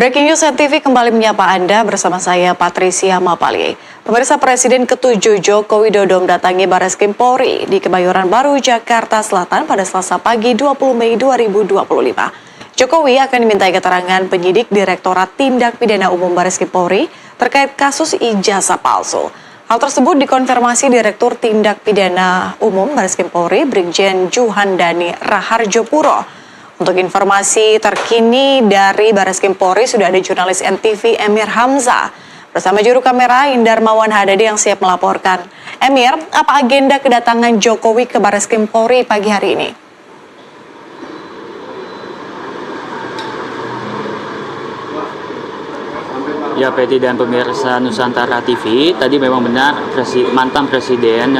Breaking News NTV kembali menyapa Anda bersama saya Patricia Mapali. Pemirsa Presiden ke-7 Joko Widodo mendatangi Barreskrim Polri di Kebayoran Baru, Jakarta Selatan pada Selasa pagi 20 Mei 2025. Jokowi akan dimintai keterangan penyidik Direktorat Tindak Pidana Umum Barreskrim Polri terkait kasus ijazah palsu. Hal tersebut dikonfirmasi Direktur Tindak Pidana Umum Barreskrim Polri, Brigjen Juhandani Raharjopuro. Untuk informasi terkini dari Barreskrim Polri sudah ada jurnalis NTV Emir Hamzah bersama juru kamera Indar Mawan Hadadi yang siap melaporkan. Emir, apa agenda kedatangan Jokowi ke Barreskrim Polri pagi hari ini? Ya, Peti dan pemirsa Nusantara TV, tadi memang benar mantan Presiden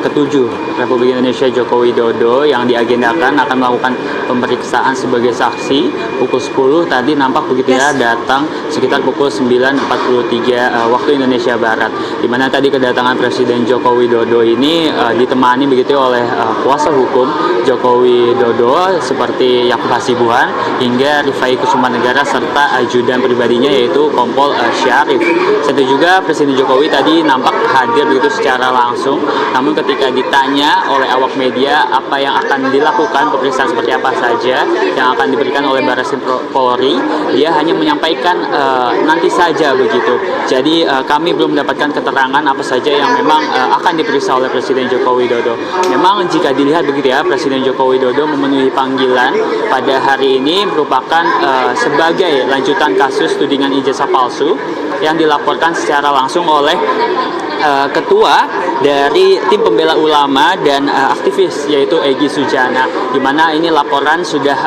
ke-7 Republik Indonesia Joko Widodo yang diagendakan akan melakukan pemeriksaan sebagai saksi pukul 10 tadi nampak begitu ya, datang sekitar pukul 9.43 waktu Indonesia Barat, di mana tadi kedatangan Presiden Joko Widodo ini ditemani begitu oleh kuasa hukum Joko Widodo seperti Yakub Hasibuan hingga Rifai Kusumanegara serta ajudan pribadinya yaitu Kompol Syarif. Tentu juga Presiden Jokowi tadi nampak hadir begitu secara langsung, namun ketika ditanya oleh awak media apa yang akan dilakukan, pemeriksaan seperti apa saja yang akan diberikan oleh Barreskrim Polri, dia hanya menyampaikan nanti saja begitu. Jadi kami belum mendapatkan keterangan apa saja yang memang akan diperiksa oleh Presiden Joko Widodo. Memang jika dilihat begitu ya, Presiden Joko Widodo memenuhi panggilan pada hari ini merupakan sebagai lanjutan kasus tudingan ijazah palsu yang dilaporkan secara langsung oleh ketua dari tim pembela ulama dan aktivis yaitu Egy Sujana, di mana ini laporan sudah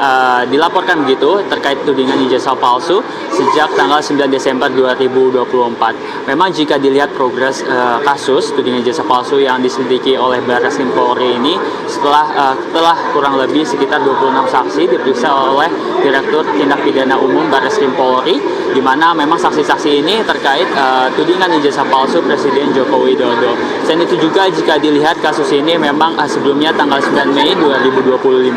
dilaporkan begitu terkait tudingan ijazah palsu sejak tanggal 9 Desember 2024. Memang jika dilihat progres kasus tudingan ijazah palsu yang diselidiki oleh Barreskrim Polri ini setelah kurang lebih sekitar 26 saksi diperiksa oleh Direktur Tindak Pidana Umum Barreskrim Polri, di mana memang saksi-saksi ini terkait tudingan ijazah palsu Presiden Joko Widodo. Selain itu juga jika dilihat kasus ini memang sebelumnya tanggal 9 Mei 2025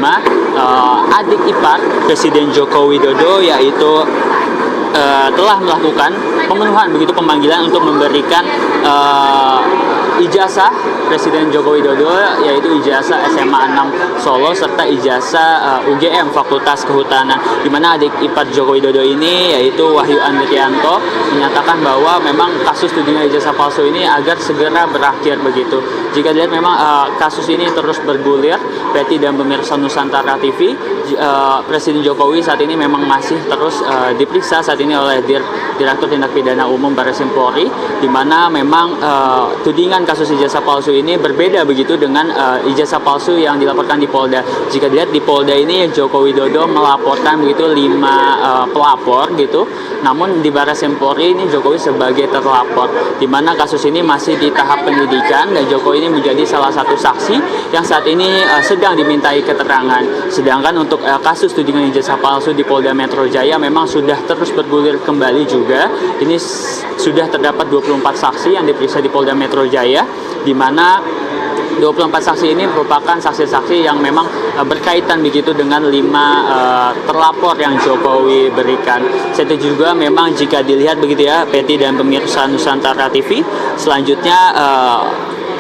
adik ipar Presiden Joko Widodo yaitu telah melakukan pemenuhan begitu pemanggilan untuk memberikan ijazah Presiden Joko Widodo yaitu ijazah SMA 6 Solo serta ijazah UGM Fakultas Kehutanan, di mana adik ipar Joko Widodo ini yaitu Wahyu Andrianto menyatakan bahwa memang kasus tudingan ijazah palsu ini agar segera berakhir begitu. Jika dilihat memang kasus ini terus bergulir, Peti dan pemirsa Nusantara TV, Presiden Jokowi saat ini memang masih terus diperiksa saat ini oleh Direktur Tindak Pidana Umum Barreskrim Polri, di mana memang tudingan kasus ijazah palsu ini berbeda begitu dengan ijazah palsu yang dilaporkan di Polda. Jika dilihat di Polda ini Joko Widodo melaporkan begitu 5 pelapor gitu, namun di Barreskrim Polri ini Jokowi sebagai terlapor, di mana kasus ini masih di tahap penyidikan dan Jokowi ini menjadi salah satu saksi yang saat ini sedang dimintai keterangan. Sedangkan untuk kasus tudingan ijazah palsu di Polda Metro Jaya memang sudah terus bergulir kembali juga. Ini sudah terdapat 24 saksi yang diperiksa di Polda Metro Jaya, di mana 24 saksi ini merupakan saksi-saksi yang memang berkaitan begitu dengan 5 terlapor yang Jokowi berikan. Itu juga memang jika dilihat begitu ya, Peti dan pemirsa Nusantara TV, selanjutnya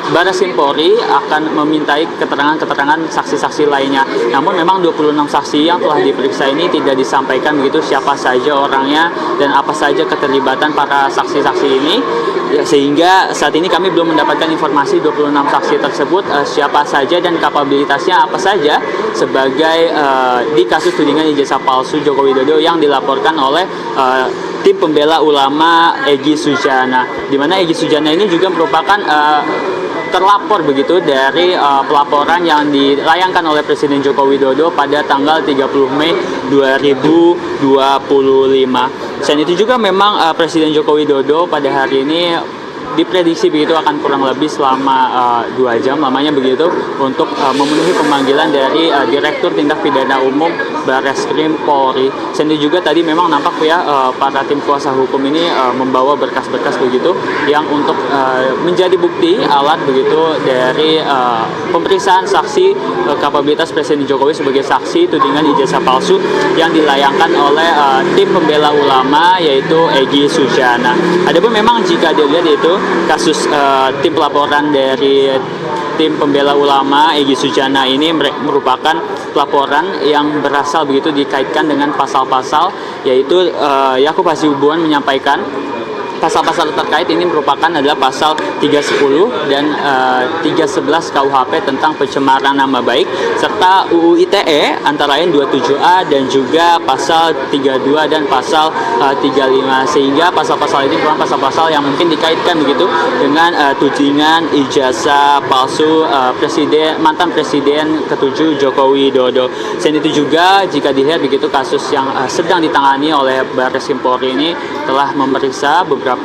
Barreskrim Polri akan memintai keterangan-keterangan saksi-saksi lainnya. Namun memang 26 saksi yang telah diperiksa ini tidak disampaikan begitu siapa saja orangnya dan apa saja keterlibatan para saksi-saksi ini. Ya, sehingga saat ini kami belum mendapatkan informasi 26 saksi tersebut siapa saja dan kapabilitasnya apa saja sebagai di kasus tudingan ijazah palsu Joko Widodo yang dilaporkan oleh tim pembela ulama Egy Sujana, di mana Egy Sujana ini juga merupakan terlapor begitu dari pelaporan yang dilayangkan oleh Presiden Joko Widodo pada tanggal 30 Mei 2025. Selain itu juga memang Presiden Joko Widodo pada hari ini diprediksi begitu akan kurang lebih selama 2 jam lamanya begitu untuk memenuhi pemanggilan dari Direktur Tindak Pidana Umum Barreskrim Polri. Sendiri juga tadi memang nampak ya para tim kuasa hukum ini membawa berkas-berkas begitu yang untuk menjadi bukti alat begitu dari pemeriksaan saksi kapabilitas Presiden Jokowi sebagai saksi tudingan ijazah palsu yang dilayangkan oleh tim pembela ulama yaitu Egy Sujana. Adapun memang jika dilihat itu kasus tim pelaporan dari tim pembela ulama Egy Sujana ini merupakan pelaporan yang berasal begitu dikaitkan dengan pasal-pasal yaitu Yakub Hasibuan menyampaikan pasal-pasal terkait ini merupakan adalah pasal 310 dan 311 KUHP tentang pencemaran nama baik serta UU ITE antara lain 27A dan juga pasal 32 dan pasal 35 sehingga pasal-pasal ini merupakan pasal-pasal yang mungkin dikaitkan begitu dengan tudingan ijazah palsu mantan presiden ke-7 Joko Widodo. Selain itu juga jika dilihat begitu kasus yang sedang ditangani oleh Barreskrim Polri ini telah memeriksa beberapa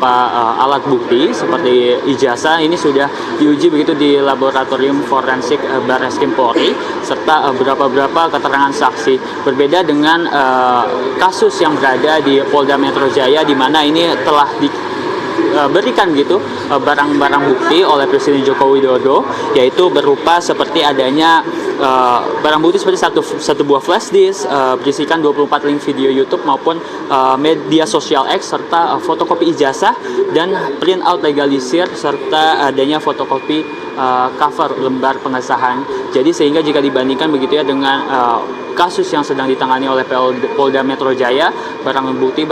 alat bukti seperti ijazah ini sudah diuji begitu di laboratorium forensik Barreskrim Polri serta beberapa keterangan saksi. Berbeda dengan kasus yang berada di Polda Metro Jaya di mana ini telah diberikan gitu barang-barang bukti oleh Presiden Joko Widodo yaitu berupa seperti adanya barang bukti seperti satu buah flash disk berisikan 24 link video YouTube maupun media sosial X serta fotokopi ijazah dan print out legalisir serta adanya fotokopi cover lembar pengesahan. Jadi sehingga jika dibandingkan begitu ya dengan kasus yang sedang ditangani oleh Polda Metro Jaya, barang bukti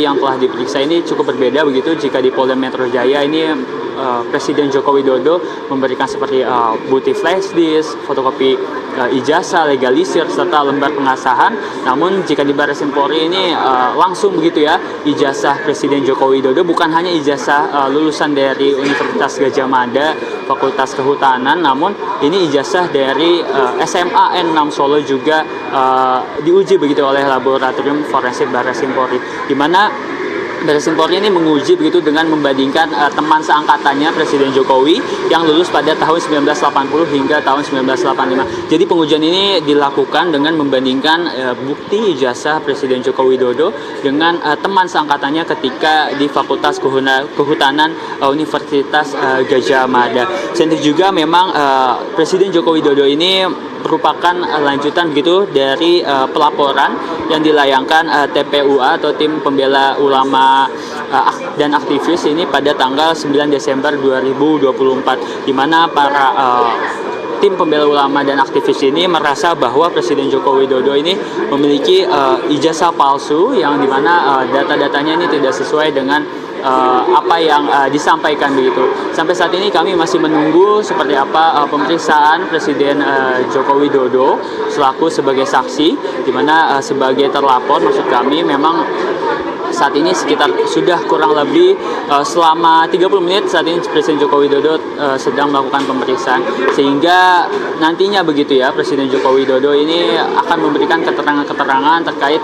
yang telah diperiksa ini cukup berbeda begitu. Jika di Polda Metro Jaya ini Presiden Joko Widodo memberikan seperti bukti flash disk, fotokopi ijazah legalisir serta lembar pengesahan. Namun jika di Barreskrim Polri ini langsung begitu ya ijazah Presiden Joko Widodo, bukan hanya ijazah lulusan dari Universitas Gadjah Mada Fakultas Kehutanan, namun ini ijazah dari SMA N6 Solo juga diuji begitu oleh laboratorium forensik Barreskrim Polri, di mana Barreskrim Polri ini menguji begitu dengan membandingkan teman seangkatannya Presiden Jokowi yang lulus pada tahun 1980 hingga tahun 1985. Jadi pengujian ini dilakukan dengan membandingkan bukti ijazah Presiden Joko Widodo dengan teman seangkatannya ketika di Fakultas Kehutanan Universitas Gadjah Mada. Selain itu juga memang Presiden Joko Widodo ini merupakan lanjutan begitu dari pelaporan yang dilayangkan TPUA atau Tim Pembela Ulama dan Aktivis ini pada tanggal 9 Desember 2024, di mana para tim pembela ulama dan aktivis ini merasa bahwa Presiden Joko Widodo ini memiliki ijazah palsu yang dimana data-datanya ini tidak sesuai dengan apa yang disampaikan begitu. Sampai saat ini kami masih menunggu seperti apa pemeriksaan Presiden Joko Widodo selaku sebagai saksi, di mana sebagai terlapor maksud kami memang saat ini sekitar sudah kurang lebih selama 30 menit saat ini Presiden Joko Widodo sedang melakukan pemeriksaan, sehingga nantinya begitu ya Presiden Joko Widodo ini akan memberikan keterangan-keterangan terkait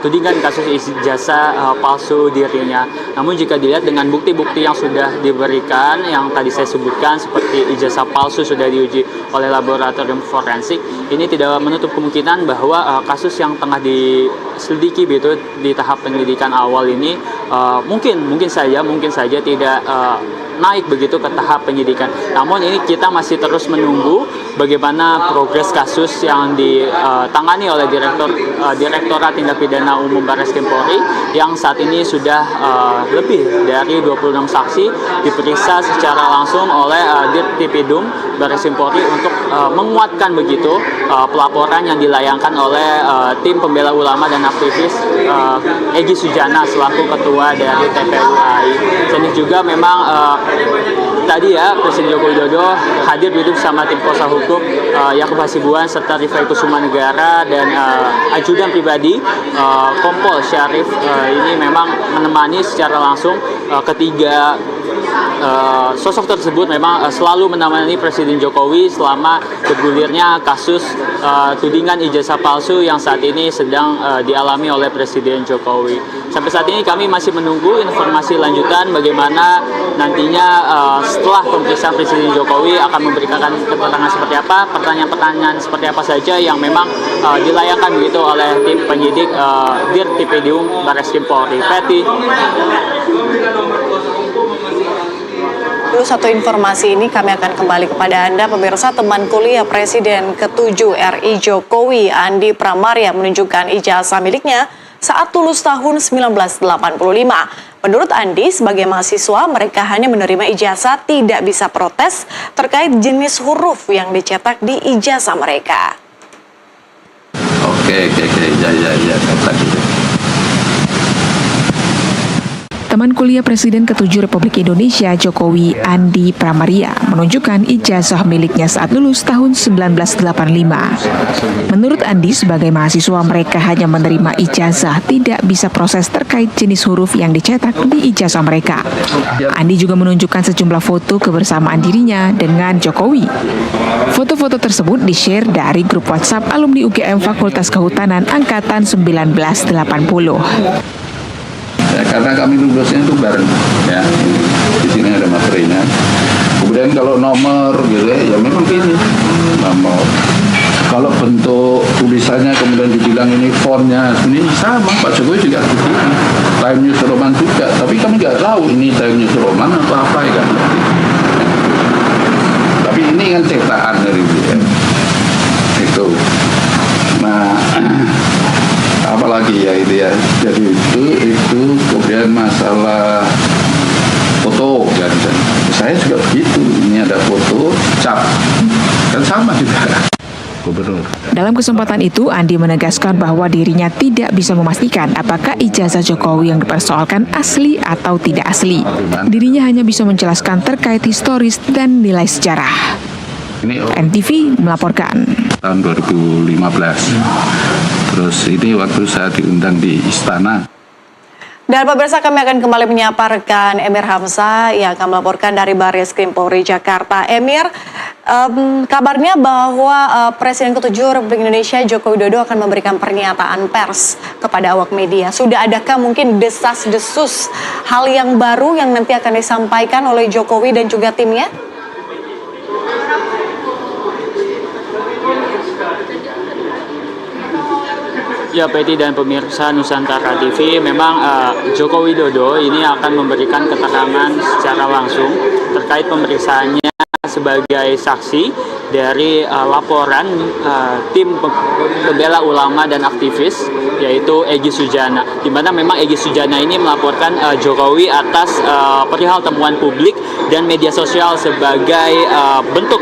tudingan kasus ijazah palsu dirinya. Namun jika dilihat dengan bukti-bukti yang sudah diberikan yang tadi saya sebutkan seperti ijazah palsu sudah diuji oleh laboratorium forensik, ini tidak menutup kemungkinan bahwa kasus yang tengah diselidiki begitu di tahap penyelidikan awal ini mungkin saja tidak naik begitu ke tahap penyidikan. Namun ini kita masih terus menunggu bagaimana progres kasus yang ditangani oleh Direktorat Tindak Pidana Umum Barreskrim Polri yang saat ini sudah lebih dari 26 saksi diperiksa secara langsung oleh Dirtipidum Barreskrim Polri untuk menguatkan begitu pelaporan yang dilayangkan oleh tim pembela ulama dan aktivis Egy Sujana selaku ketua dari TPUI. Dan juga memang tadi ya Presiden Joko Widodo hadir bersama tim kuasa hukum Yakub Hasibuan serta Rifai Kusuma Negara dan ajudan pribadi Kompol Syarif ini memang menemani secara langsung ketiga sosok tersebut memang selalu menemani Presiden Jokowi selama bergulirnya kasus tudingan ijazah palsu yang saat ini sedang dialami oleh Presiden Jokowi. Sampai saat ini kami masih menunggu informasi lanjutan bagaimana nantinya setelah pemeriksaan Presiden Jokowi akan memberikan keterangan seperti apa, pertanyaan-pertanyaan seperti apa saja yang memang dilayangkan begitu oleh tim penyidik Dirtipidum Barreskrim Polri. Peti. Dulu satu informasi ini kami akan kembali kepada Anda, pemirsa. Teman kuliah Presiden ke-7 RI Jokowi, Andi Pramarya, menunjukkan ijazah miliknya saat lulus tahun 1985. Menurut Andi, sebagai mahasiswa, mereka hanya menerima ijazah, tidak bisa protes terkait jenis huruf yang dicetak di ijazah mereka. Oke, ya, tadi. Teman kuliah Presiden ke-7 Republik Indonesia Jokowi, Andi Pramarya, menunjukkan ijazah miliknya saat lulus tahun 1985. Menurut Andi, sebagai mahasiswa mereka hanya menerima ijazah, tidak bisa proses terkait jenis huruf yang dicetak di ijazah mereka. Andi juga menunjukkan sejumlah foto kebersamaan dirinya dengan Jokowi. Foto-foto tersebut di-share dari grup WhatsApp alumni UGM Fakultas Kehutanan Angkatan 1980. Ya, karena kami lulusnya itu bareng, ya. Di sini ada materinya. Kemudian kalau nomor gitu ya memang gini, nomor. Kalau bentuk tulisannya kemudian dibilang ini fontnya ini sama, Pak Jokowi juga begini. Time News Roman juga, tapi kami nggak tahu ini Time News Roman atau apa ya kan. Tapi ini kan cetakan dari dia. Itu. Nah, apalagi ya itu ya, jadi itu kemudian masalah foto kan, saya juga begitu, ini ada foto cap kan sama juga gubernur. Dalam kesempatan itu, Andi menegaskan bahwa dirinya tidak bisa memastikan apakah ijazah Jokowi yang dipersoalkan asli atau tidak asli. Dirinya hanya bisa menjelaskan terkait historis dan nilai sejarah. Ini NTV melaporkan. Tahun 2015. Terus ini waktu saya diundang di istana. Dan pemirsa, kami akan kembali menyapa rekan Emir Hamzah yang akan melaporkan dari Barreskrim Polri Jakarta. Emir, kabarnya bahwa Presiden ke-7 Republik Indonesia Joko Widodo akan memberikan pernyataan pers kepada awak media. Sudah adakah mungkin desas-desus hal yang baru yang nanti akan disampaikan oleh Jokowi dan juga timnya? Ya, Peti dan pemirsa Nusantara TV, memang Joko Widodo ini akan memberikan keterangan secara langsung terkait pemeriksaannya sebagai saksi dari laporan tim pembela ulama dan aktivis, yaitu Egy Sujana, di mana memang Egy Sujana ini melaporkan Jokowi atas perihal temuan publik dan media sosial sebagai bentuk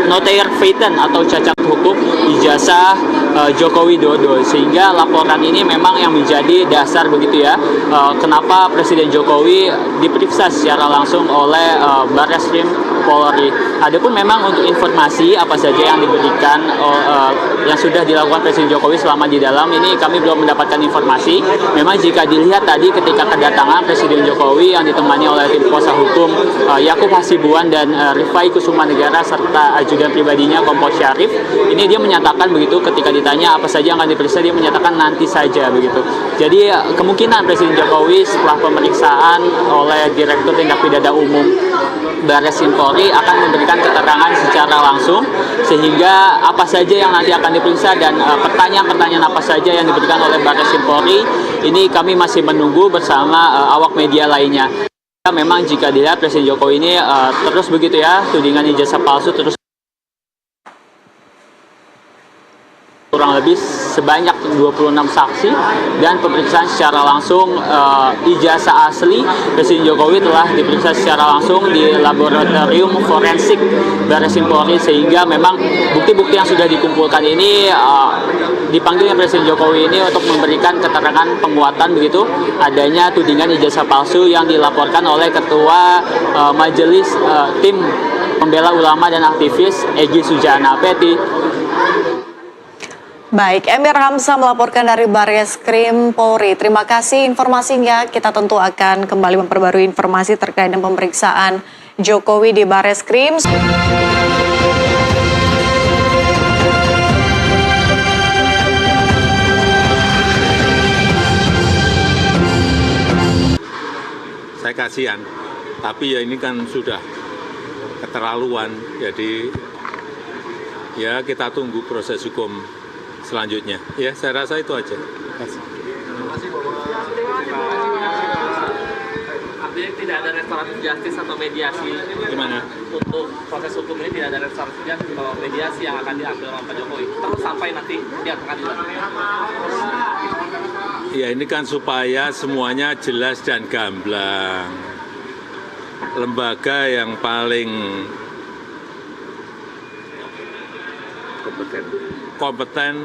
notaire feiten atau cacat hukum ijazah Joko Widodo, sehingga laporan ini memang yang menjadi dasar begitu ya, kenapa Presiden Jokowi diperiksa secara langsung oleh Barreskrim Polri. Adapun memang untuk informasi apa saja yang diberikan yang sudah dilakukan Presiden Jokowi selama di dalam ini, kami belum mendapatkan informasi. Memang jika dilihat tadi ketika kedatangan Presiden Jokowi yang ditemani oleh tim kuasa hukum Yakub Hasibuan dan Rifai Kusumanegara serta ajudan pribadinya Kompos Syarif, ini dia menyatakan begitu ketika ditanya apa saja yang akan diperiksa, dia menyatakan nanti saja begitu. Jadi kemungkinan Presiden Jokowi setelah pemeriksaan oleh Direktur Tindak Pidana Umum Barreskrim Polri akan memberikan keterangan secara langsung, sehingga apa saja yang nanti akan diperiksa dan pertanyaan-pertanyaan apa saja yang diberikan oleh Barreskrim Polri ini kami masih menunggu bersama awak media lainnya. Memang jika dilihat Presiden Jokowi ini terus begitu ya, tudingan ijazah palsu terus kurang lebih sebanyak 26 saksi, dan pemeriksaan secara langsung ijazah asli Presiden Jokowi telah diperiksa secara langsung di laboratorium forensik Barreskrim Polri, sehingga memang bukti-bukti yang sudah dikumpulkan ini dipanggilnya Presiden Jokowi ini untuk memberikan keterangan penguatan begitu adanya tudingan ijazah palsu yang dilaporkan oleh Ketua Majelis Tim Pembela Ulama dan Aktivis Egy Sujana. Peti. Baik, Emir Hamzah melaporkan dari Barreskrim Polri. Terima kasih informasinya. Kita tentu akan kembali memperbarui informasi terkait dengan pemeriksaan Jokowi di Barreskrim. Saya kasihan, tapi ya ini kan sudah keterlaluan, jadi ya kita tunggu proses hukum selanjutnya. Ya, saya rasa itu aja. Artinya tidak ada restoratif justice atau mediasi. Gimana? Untuk proses hukum ini tidak ada restoratif justice atau mediasi yang akan diambil oleh Pak Jokowi. Terus sampai nanti di pengadilan. Ya ini kan supaya semuanya jelas dan gamblang. Lembaga yang paling kompeten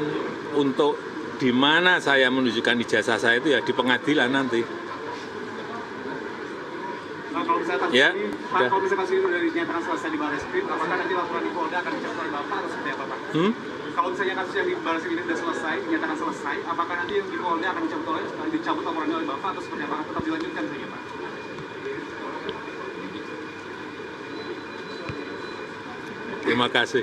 untuk di mana saya menunjukkan ijazah saya itu ya di pengadilan nanti. Nah, kalau misalnya kasus Ya, ini, Pak, udah. kalau misalnya kasus ini sudah dinyatakan selesai di Barreskrim, apakah nanti laporan di Polda akan dicabut oleh Bapak atau seperti apa, Pak? Kalau misalnya kasus yang di Barreskrim ini sudah selesai, dinyatakan selesai, apakah nanti yang di Polda akan dicabut laporannya oleh Bapak atau seperti apa? Tetap dilanjutkan saja, Pak? Terima kasih.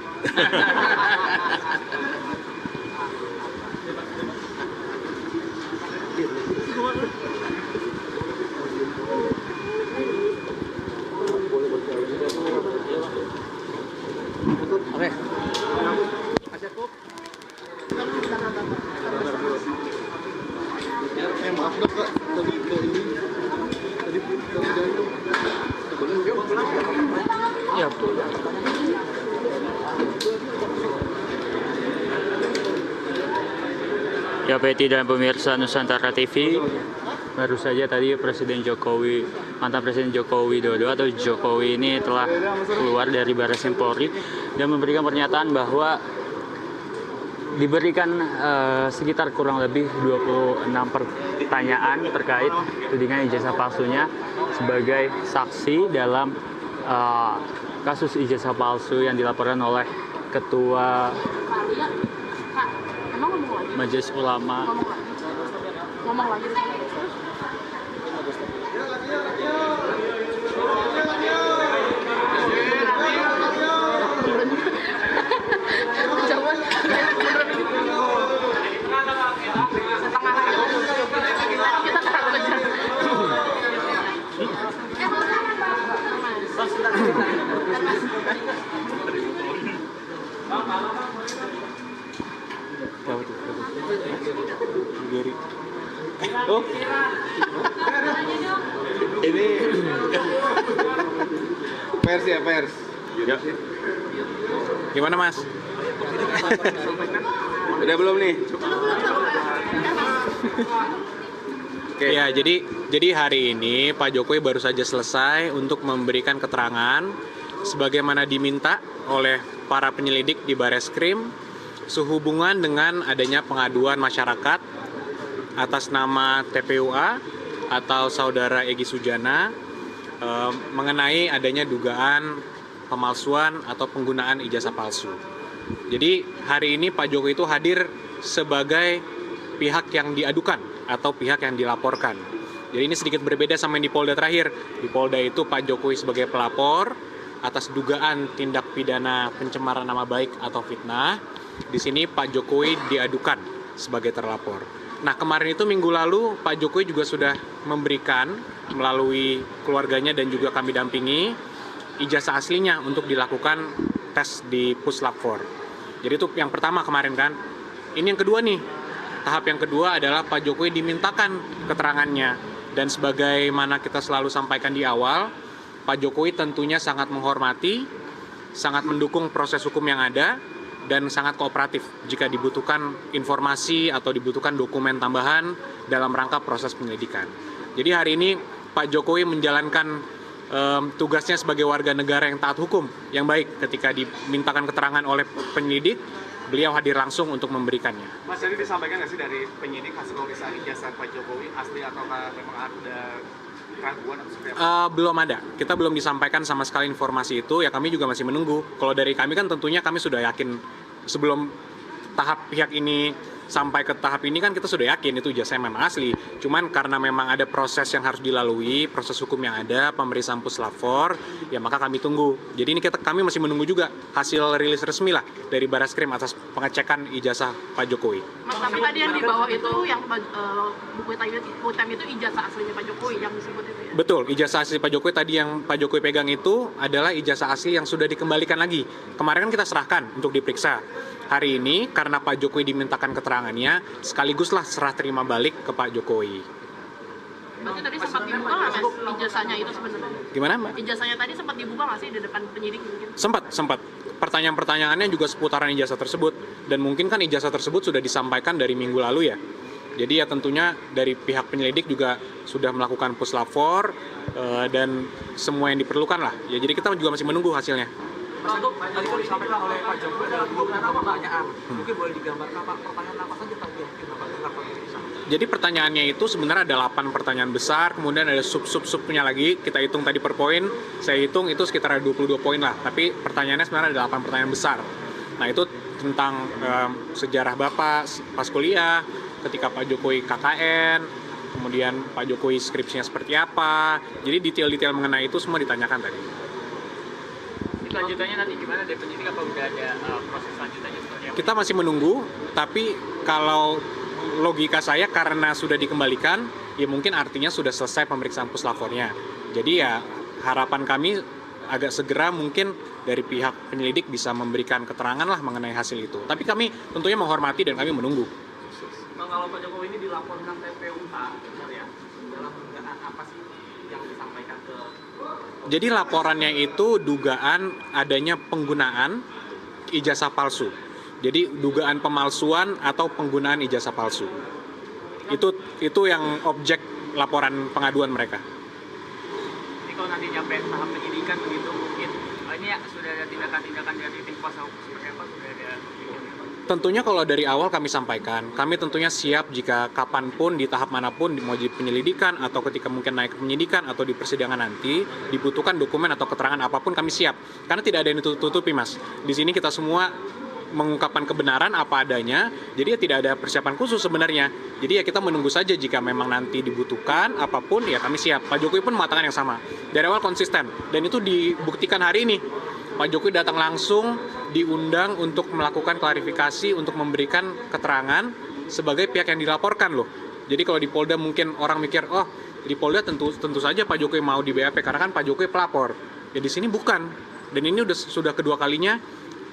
Ya, Betty dan pemirsa Nusantara TV, baru saja tadi mantan Presiden Joko Widodo atau Jokowi ini telah keluar dari Barreskrim Polri dan memberikan pernyataan bahwa diberikan sekitar kurang lebih 26 pertanyaan terkait tudingan ijazah palsunya sebagai saksi dalam kasus ijazah palsu yang dilaporkan oleh Ketua Majelis Ulama Ini pers ya, pers. Ya. Gimana Mas? Udah belum nih? Ya, jadi hari ini Pak Jokowi baru saja selesai untuk memberikan keterangan sebagaimana diminta oleh para penyelidik di Barreskrim sehubungan dengan adanya pengaduan masyarakat atas nama TPUA atau Saudara Egy Sujana mengenai adanya dugaan pemalsuan atau penggunaan ijazah palsu. Jadi hari ini Pak Jokowi itu hadir sebagai pihak yang diadukan atau pihak yang dilaporkan. Jadi ini sedikit berbeda sama yang di Polda terakhir. Di Polda itu Pak Jokowi sebagai pelapor atas dugaan tindak pidana pencemaran nama baik atau fitnah. Di sini Pak Jokowi diadukan sebagai terlapor. Nah, kemarin itu minggu lalu Pak Jokowi juga sudah memberikan melalui keluarganya dan juga kami dampingi ijazah aslinya untuk dilakukan tes di Puslap 4. Jadi itu yang pertama kemarin kan. Ini yang kedua nih. Tahap yang kedua adalah Pak Jokowi dimintakan keterangannya. Dan sebagaimana kita selalu sampaikan di awal, Pak Jokowi tentunya sangat menghormati, sangat mendukung proses hukum yang ada, dan sangat kooperatif jika dibutuhkan informasi atau dibutuhkan dokumen tambahan dalam rangka proses penyelidikan. Jadi hari ini Pak Jokowi menjalankan tugasnya sebagai warga negara yang taat hukum, yang baik. Ketika dimintakan keterangan oleh penyelidik, beliau hadir langsung untuk memberikannya. Mas, jadi disampaikan nggak sih dari penyidik hasil pemeriksaan ijazah Pak Jokowi asli atau memang ada keraguan atau seperti apa? Belum ada. Kita belum disampaikan sama sekali informasi itu. Ya kami juga masih menunggu. Kalau dari kami kan tentunya kami sudah yakin sebelum tahap pihak ini sampai ke tahap ini kan kita sudah yakin itu ijazahnya memang asli. Cuman karena memang ada proses yang harus dilalui, proses hukum yang ada, pemeriksaan puslapor, ya maka kami tunggu. Jadi ini kami masih menunggu juga hasil rilis resmi lah dari Bareskrim atas pengecekan ijazah Pak Jokowi. Mas, tapi tadi yang di bawah itu yang buku hitam itu ijazah aslinya Pak Jokowi yang disebut itu ya? Betul, ijazah asli Pak Jokowi tadi yang Pak Jokowi pegang itu adalah ijazah asli yang sudah dikembalikan lagi. Kemarin kan kita serahkan untuk diperiksa. Hari ini karena Pak Jokowi dimintakan keterangannya, sekaliguslah serah terima balik ke Pak Jokowi. Berarti tadi sempat dibuka nggak Mas ijazahnya itu sebenarnya? Gimana Mbak? Ijazahnya tadi sempat dibuka nggak sih di depan penyidik mungkin? Sempat. Pertanyaan-pertanyaannya juga seputaran ijazah tersebut. Dan mungkin kan ijazah tersebut sudah disampaikan dari minggu lalu ya. Jadi ya tentunya dari pihak penyelidik juga sudah melakukan puslapor dan semua yang diperlukan lah. Ya jadi kita juga masih menunggu hasilnya. Mas, untuk tadi kan disampaikan oleh Pak Jokowi ada 20 pertanyaan. Mungkin boleh digambarkan Pak, pertanyaan apa saja Pak yang Bapak dengar Pak bisa? Jadi pertanyaannya itu sebenarnya ada 8 pertanyaan besar, kemudian ada sub-subnya lagi, kita hitung tadi per poin, saya hitung itu sekitar ada 22 poin lah, tapi pertanyaannya sebenarnya ada 8 pertanyaan besar. Nah itu tentang sejarah Bapak pas kuliah, ketika Pak Jokowi KKN, kemudian Pak Jokowi skripsinya seperti apa, jadi detail-detail mengenai itu semua ditanyakan tadi. Lanjutannya nanti gimana dari penyidik, apa udah ada proses selanjutnya seperti apa? Kita masih menunggu, tapi kalau logika saya karena sudah dikembalikan, ya mungkin artinya sudah selesai pemeriksaan puslafornya. Jadi ya harapan kami agak segera mungkin dari pihak penyelidik bisa memberikan keterangan lah mengenai hasil itu. Tapi kami tentunya menghormati dan kami menunggu. Kalau Pak Jokowi ini dilaporkan TPUH, benar ya? Dalam dugaan apa sih yang disampaikan ke? Jadi laporannya itu dugaan adanya penggunaan ijazah palsu. Jadi dugaan pemalsuan atau penggunaan ijazah palsu. Itu yang objek laporan pengaduan mereka. Jadi kalau nanti nyampe tahap penyidikan begitu mungkin ini ya sudah ada tindakan-tindakan dari tim kuasa hukum seperti apa, sudah ada? Tentunya kalau dari awal kami sampaikan, kami tentunya siap jika kapanpun, di tahap manapun, mau di penyelidikan atau ketika mungkin naik ke penyidikan atau di persidangan nanti, dibutuhkan dokumen atau keterangan apapun kami siap. Karena tidak ada yang ditutupi Mas. Di sini kita semua mengungkapkan kebenaran apa adanya, jadi ya tidak ada persiapan khusus sebenarnya. Jadi ya kita menunggu saja jika memang nanti dibutuhkan apapun, ya kami siap. Pak Jokowi pun mengatakan yang sama. Dari awal konsisten, dan itu dibuktikan hari ini. Pak Jokowi datang langsung, diundang untuk melakukan klarifikasi, untuk memberikan keterangan sebagai pihak yang dilaporkan loh. Jadi kalau di Polda mungkin orang mikir, oh di Polda tentu saja Pak Jokowi mau di BAP karena kan Pak Jokowi pelapor. Ya di sini bukan. Dan ini sudah kedua kalinya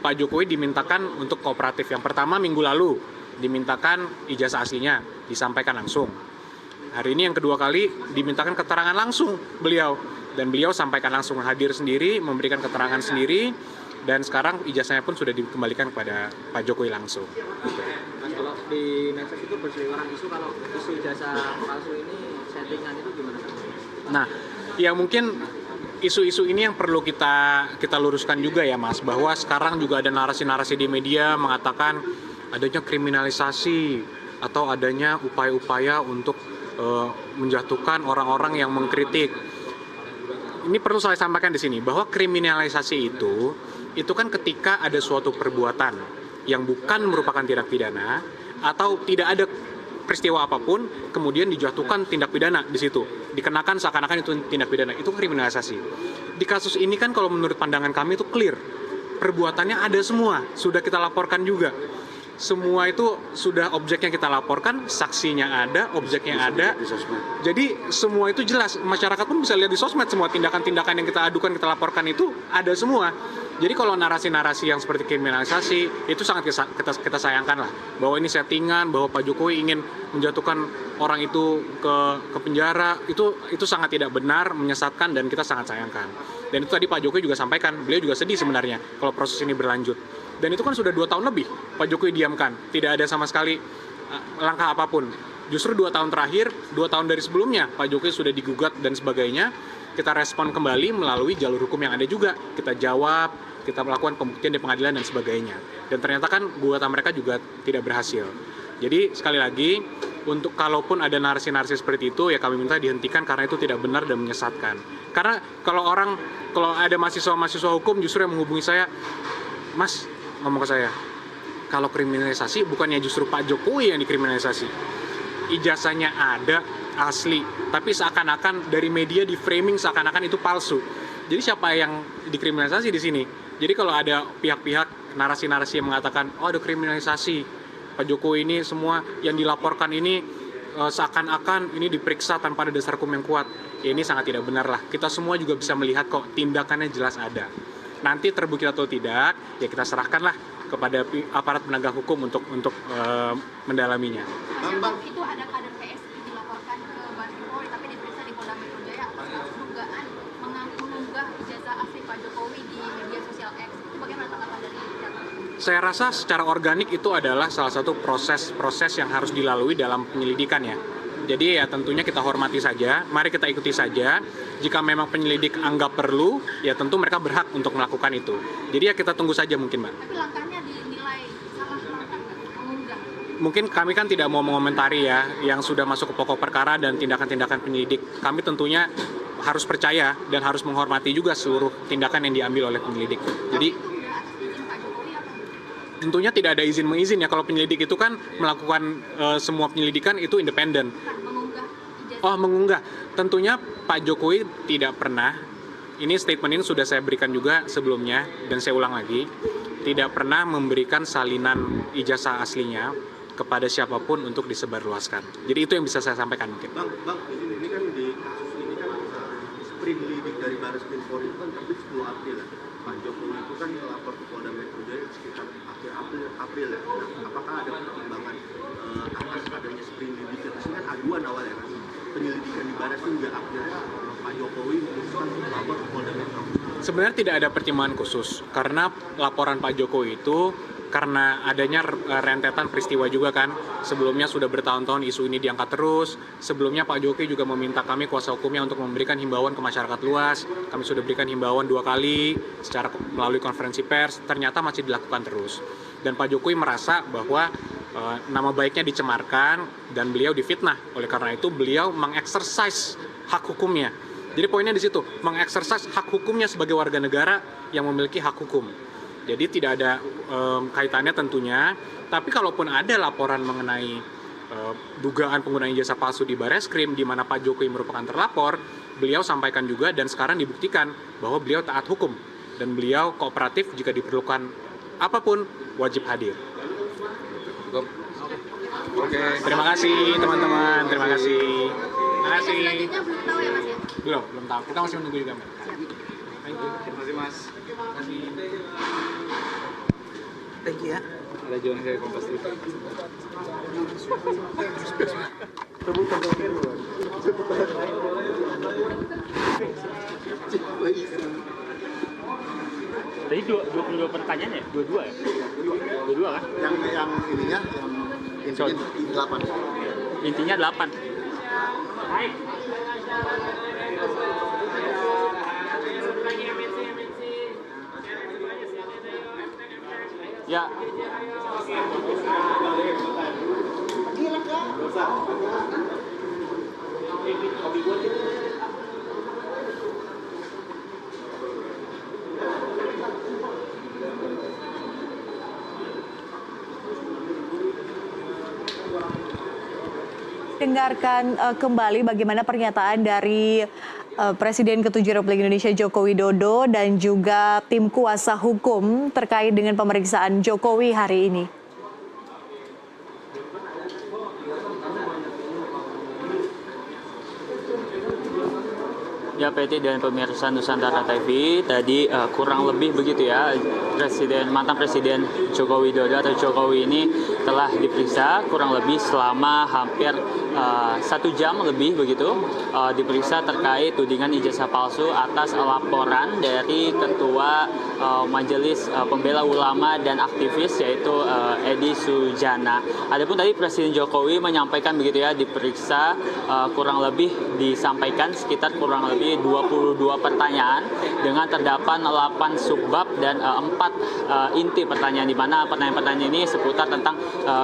Pak Jokowi dimintakan untuk kooperatif. Yang pertama minggu lalu dimintakan ijazah aslinya, disampaikan langsung. Hari ini yang kedua kali dimintakan keterangan langsung beliau. Dan beliau sampaikan langsung, hadir sendiri, memberikan keterangan sendiri, dan sekarang ijazahnya pun sudah dikembalikan kepada Pak Jokowi langsung. Mas, kalau di medsos itu berseliweran isu kalau isu ijazah palsu ini settingan itu gimana? Nah, ya mungkin isu-isu ini yang perlu kita luruskan juga ya Mas, bahwa sekarang juga ada narasi-narasi di media mengatakan adanya kriminalisasi atau adanya upaya-upaya untuk menjatuhkan orang-orang yang mengkritik. Ini perlu saya sampaikan di sini bahwa kriminalisasi itu kan ketika ada suatu perbuatan yang bukan merupakan tindak pidana atau tidak ada peristiwa apapun kemudian dijatuhkan tindak pidana di situ, dikenakan seakan-akan itu tindak pidana, itu kriminalisasi. Di kasus ini kan kalau menurut pandangan kami itu clear, perbuatannya ada semua, sudah kita laporkan juga. Semua itu sudah objeknya kita laporkan, saksinya ada, objeknya ada. Jadi semua itu jelas, masyarakat pun bisa lihat di sosmed semua tindakan-tindakan yang kita adukan, kita laporkan itu ada semua. Jadi kalau narasi-narasi yang seperti kriminalisasi itu sangat kita sayangkan lah, bahwa ini settingan, bahwa Pak Jokowi ingin menjatuhkan orang itu ke penjara, itu sangat tidak benar, menyesatkan, dan kita sangat sayangkan. Dan itu tadi Pak Jokowi juga sampaikan, beliau juga sedih sebenarnya kalau proses ini berlanjut. Dan itu kan sudah 2 tahun lebih Pak Jokowi diamkan, tidak ada sama sekali langkah apapun. Justru 2 tahun terakhir, 2 tahun dari sebelumnya Pak Jokowi sudah digugat dan sebagainya, kita respon kembali melalui jalur hukum yang ada juga. Kita jawab, kita melakukan pembuktian di pengadilan dan sebagainya. Dan ternyata kan gugatan mereka juga tidak berhasil. Jadi sekali lagi, untuk kalaupun ada narasi-narasi seperti itu, ya kami minta dihentikan karena itu tidak benar dan menyesatkan. Karena kalau ada mahasiswa-mahasiswa hukum justru yang menghubungi saya, Mas, ngomong ke saya, kalau kriminalisasi bukannya justru Pak Jokowi yang dikriminalisasi. Ijazahnya ada, asli, tapi seakan-akan dari media di framing seakan-akan itu palsu. Jadi siapa yang dikriminalisasi di sini? Jadi kalau ada pihak-pihak narasi-narasi yang mengatakan, oh ada kriminalisasi, Pak Jokowi ini semua yang dilaporkan ini seakan-akan ini diperiksa tanpa ada dasar hukum yang kuat. Ya ini sangat tidak benar lah. Kita semua juga bisa melihat kok tindakannya jelas ada. Nanti terbukti atau tidak, ya kita serahkanlah kepada aparat penegak hukum untuk mendalaminya. Bang, itu ada kader PSI dilaporkan ke Baris Krim Polri tapi diperiksa di Polda Metro Jaya atas dugaan mengunggah ijazah asli Pak Jokowi di media sosial X. Itu bagaimana tanggapan dari pihak? Saya rasa secara organik itu adalah salah satu proses yang harus dilalui dalam penyelidikan ya. Jadi ya tentunya kita hormati saja, mari kita ikuti saja. Jika memang penyelidik anggap perlu, ya tentu mereka berhak untuk melakukan itu. Jadi ya kita tunggu saja mungkin, Mbak. Tapi langkahnya dinilai salah langkah mengunggah. Mungkin kami kan tidak mau mengomentari ya yang sudah masuk ke pokok perkara dan tindakan-tindakan penyelidik. Kami tentunya harus percaya dan harus menghormati juga seluruh tindakan yang diambil oleh penyelidik. Jadi tentunya tidak ada izin mengizin ya. Kalau penyelidik itu kan melakukan semua penyelidikan itu independen. Oh, mengunggah. Tentunya Pak Jokowi tidak pernah. Ini statement ini sudah saya berikan juga sebelumnya dan saya ulang lagi. Tidak pernah memberikan salinan ijazah aslinya kepada siapapun untuk disebarluaskan. Jadi itu yang bisa saya sampaikan mungkin. Bang, ini kan di kasus ini kan sprint lidik dari Baris Krim Polri itu kan terbit 10 April ya. Pak Jokowi itu kan melapor ke Polda Metro Jaya sekitar April ya. Nah, apakah ada pertimbangan atas adanya sprint lidik itu kan aduan awalnya kan? Penyelidikan di Baris itu hingga akhirnya Pak Jokowi memutuskan untuk melapor ke Polda Metro. Sebenarnya tidak ada pertimbangan khusus karena laporan Pak Jokowi itu karena adanya rentetan peristiwa juga kan. Sebelumnya sudah bertahun-tahun isu ini diangkat terus. Sebelumnya Pak Jokowi juga meminta kami kuasa hukumnya untuk memberikan himbauan ke masyarakat luas. Kami sudah berikan himbauan 2 kali secara melalui konferensi pers. Ternyata masih dilakukan terus. Dan Pak Jokowi merasa bahwa nama baiknya dicemarkan dan beliau difitnah. Oleh karena itu beliau mengeksersis hak hukumnya. Jadi poinnya di situ, mengeksersis hak hukumnya sebagai warga negara yang memiliki hak hukum. Jadi tidak ada kaitannya tentunya, tapi kalaupun ada laporan mengenai dugaan penggunaan ijazah palsu di Bareskrim di mana Pak Jokowi merupakan terlapor, beliau sampaikan juga dan sekarang dibuktikan bahwa beliau taat hukum dan beliau kooperatif jika diperlukan apapun wajib hadir. Oke, terima kasih teman-teman, terima kasih. Terima kasih. Selanjutnya belum tahu ya Mas ya? Belum tahu. Kita masih menunggu juga, Mbak. Terima kasih Mas. Thank you ya. Ada Jonas dari Kompas TV. Tadi 22 pertanyaan ya? 22 ya? 22 kan? Yang ininya yang intinya 8. Intinya 8. Baik. Ya. Dengarkan kembali bagaimana pernyataan dari Presiden ke-7 Republik Indonesia Joko Widodo dan juga tim kuasa hukum terkait dengan pemeriksaan Jokowi hari ini. Ya, PT dan pemirsa Nusantara TV tadi kurang lebih begitu ya, mantan Presiden Joko Widodo atau Jokowi ini telah diperiksa kurang lebih selama hampir 1 jam lebih begitu, diperiksa terkait tudingan ijazah palsu atas laporan dari Ketua Majelis Pembela Ulama dan Aktivis yaitu Edi Sujana. Adapun tadi Presiden Jokowi menyampaikan begitu ya, diperiksa kurang lebih disampaikan sekitar kurang lebih 22 pertanyaan dengan terdapat 8 subbab dan 4 inti pertanyaan, di mana pertanyaan-pertanyaan ini seputar tentang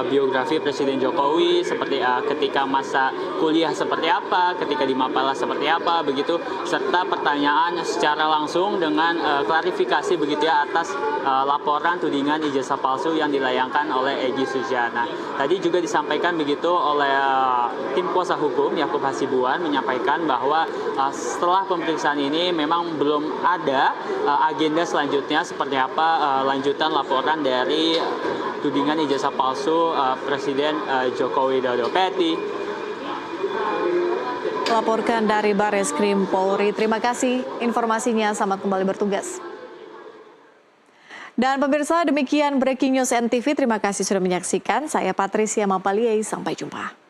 biografi Presiden Jokowi seperti ketika masa kuliah seperti apa, ketika di Mapala seperti apa, begitu, serta pertanyaan secara langsung dengan klarifikasi begitu ya atas laporan tudingan ijazah palsu yang dilayangkan oleh Egy Sujana. Tadi juga disampaikan begitu oleh tim kuasa hukum Yakub Hasibuan menyampaikan bahwa setelah pemeriksaan ini memang belum ada agenda selanjutnya seperti apa lanjutan laporan dari tudingan ijazah palsu Presiden Joko Widodo. Peti. Melaporkan dari Bareskrim Polri. Terima kasih informasinya. Selamat kembali bertugas. Dan pemirsa, demikian Breaking News NTV. Terima kasih sudah menyaksikan. Saya Patricia Mapalie. Sampai jumpa.